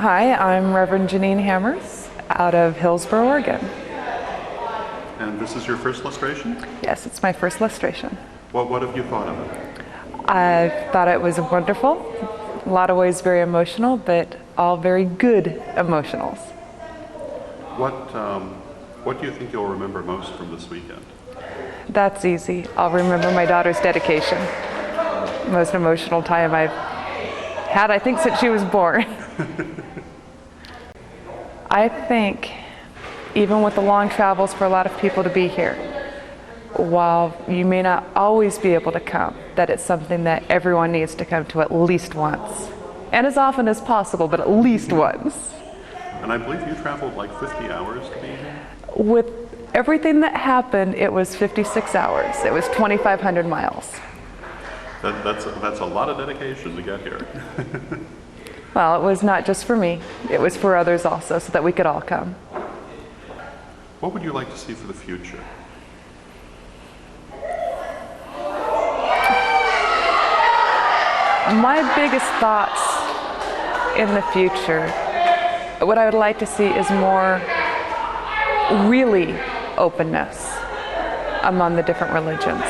Hi, I'm Reverend Jeanene Hammers out of Hillsboro, Oregon. And this is your first lustration? Yes, it's my first lustration. What have you thought of it? I thought it was wonderful. A lot of ways very emotional, but all very good emotionals. What do you think you'll remember most from this weekend? That's easy. I'll remember my daughter's dedication. Most emotional time I've had, I think, since she was born. I think, even with the long travels for a lot of people to be here, while you may not always be able to come, that it's something that everyone needs to come to at least once. And as often as possible, but at least once. And I believe you traveled like 50 hours to be here? With everything that happened, it was 56 hours. It was 2,500 miles. That's a lot of dedication to get here. Well, it was not just for me. It was for others also, so that we could all come. What would you like to see for the future? My biggest thoughts in the future, what I would like to see is more really openness among the different religions.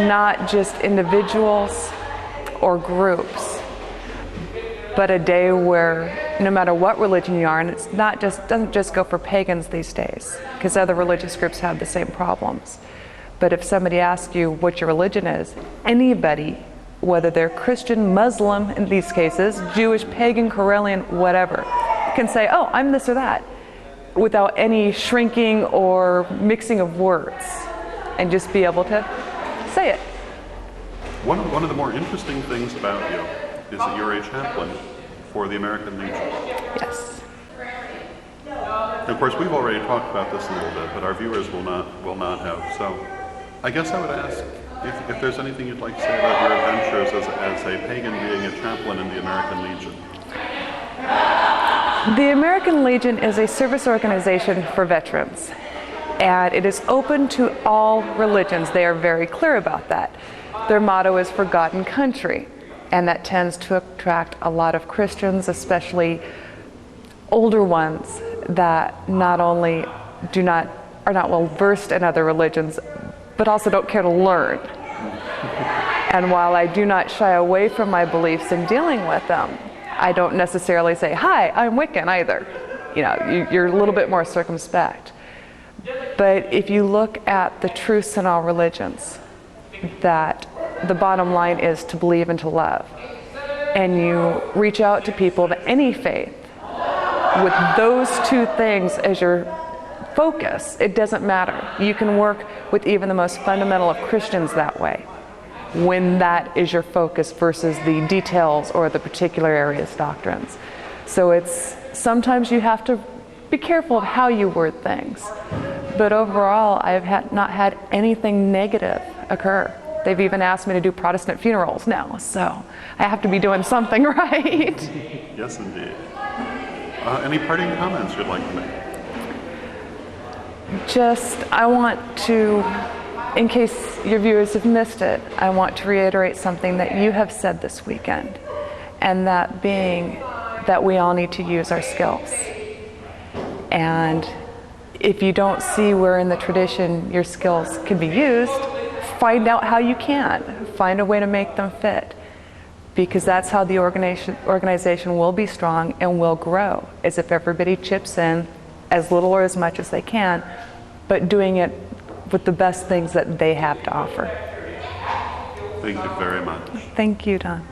Not just individuals or groups, but a day where no matter what religion you are, and it's not just, doesn't just go for pagans these days, because other religious groups have the same problems. But if somebody asks you what your religion is, anybody, whether they're Christian, Muslim in these cases, Jewish, pagan, Karelian, whatever, can say, oh, I'm this or that, without any shrinking or mixing of words, and just be able to say it. One of the more interesting things about you is that you're a chaplain for the American Legion. Yes. And of course, we've already talked about this a little bit, but our viewers will not have. So I guess I would ask if there's anything you'd like to say about your adventures as a pagan being a chaplain in the American Legion. The American Legion is a service organization for veterans, and it is open to all religions. They are very clear about that. Their motto is for God and country, and that tends to attract a lot of Christians, especially older ones that not only are not well versed in other religions, but also don't care to learn. And while I do not shy away from my beliefs in dealing with them, I don't necessarily say, hi, I'm Wiccan either. You know, you're a little bit more circumspect. But if you look at the truths in all religions, that the bottom line is to believe and to love, and you reach out to people of any faith with those two things as your focus, it doesn't matter. You can work with even the most fundamental of Christians that way, when that is your focus versus the details or the particular area's doctrines. So it's sometimes you have to be careful of how you word things. But overall, I have not had anything negative occur. They've even asked me to do Protestant funerals now, so I have to be doing something right. Yes, indeed. Any parting comments you'd like to make? Just, I want to, in case your viewers have missed it, I want to reiterate something that you have said this weekend, and that being that we all need to use our skills. And if you don't see where in the tradition your skills can be used, find out how you can. Find a way to make them fit. Because that's how the organization will be strong and will grow, is if everybody chips in as little or as much as they can, but doing it with the best things that they have to offer. Thank you very much. Thank you, Don.